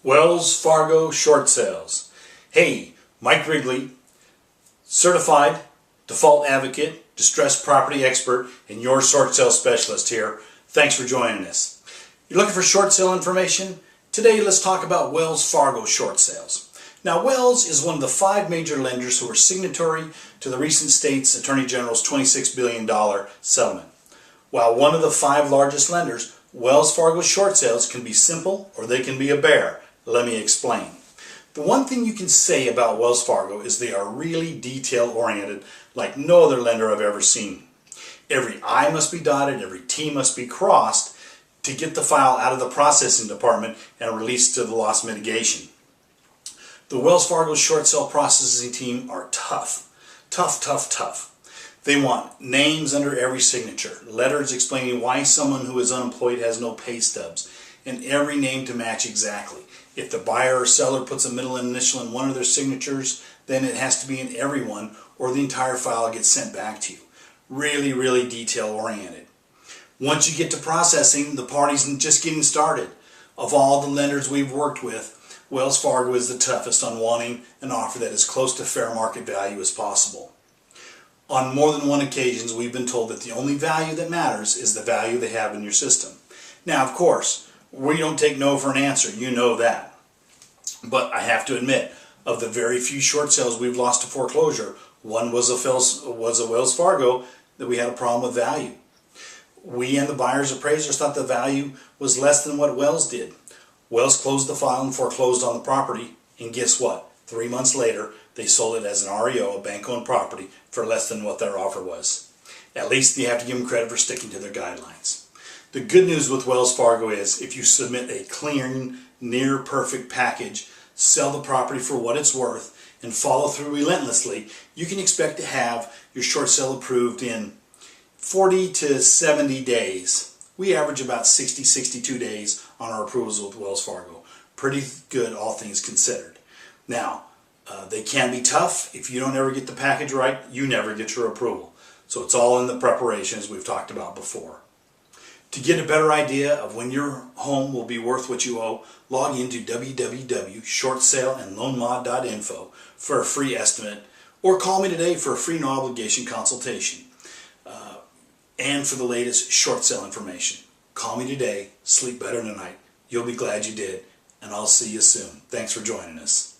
Wells Fargo Short Sales. Hey, Mike Rigley, certified default advocate, distressed property expert, and your short sale specialist here. Thanks for joining us. You're looking for short sale information? Today let's talk about Wells Fargo Short Sales. Now, Wells is one of the 5 major lenders who are signatory to the recent state's Attorney General's $26 billion settlement. While one of the 5 largest lenders, Wells Fargo Short Sales can be simple or they can be a bear. Let me explain. The one thing you can say about Wells Fargo is they are really detail-oriented like no other lender I've ever seen. Every I must be dotted, every T must be crossed to get the file out of the processing department and released to the loss mitigation. The Wells Fargo short sale processing team are tough. Tough. They want names under every signature, letters explaining why someone who is unemployed has no pay stubs, and every name to match exactly. If the buyer or seller puts a middle initial in one of their signatures, then it has to be in every one or the entire file gets sent back to you. Really detail oriented. Once you get to processing, the party's just getting started. Of all the lenders we've worked with, Wells Fargo is the toughest on wanting an offer that is close to fair market value as possible. On more than one occasion, we've been told that the only value that matters is the value they have in your system. Now, of course, we don't take no for an answer, you know that. But I have to admit, of the very few short sales we've lost to foreclosure, one was a Wells Fargo that we had a problem with value. We and the buyer's appraisers thought the value was less than what Wells did. Wells closed the file and foreclosed on the property, and guess what? 3 months later, they sold it as an REO, a bank-owned property, for less than what their offer was. At least you have to give them credit for sticking to their guidelines. The good news with Wells Fargo is if you submit a clean, near-perfect package, sell the property for what it's worth, and follow through relentlessly, you can expect to have your short sale approved in 40 to 70 days. We average about 60-62 days on our approvals with Wells Fargo. Pretty good, all things considered. Now, they can be tough. If you don't ever get the package right, you never get your approval. So it's all in the preparation, as we've talked about before. To get a better idea of when your home will be worth what you owe, log into www.shortsaleandloanmod.info for a free estimate, or call me today for a free no obligation consultation and for the latest short sale information. Call me today, sleep better tonight. You'll be glad you did, and I'll see you soon. Thanks for joining us.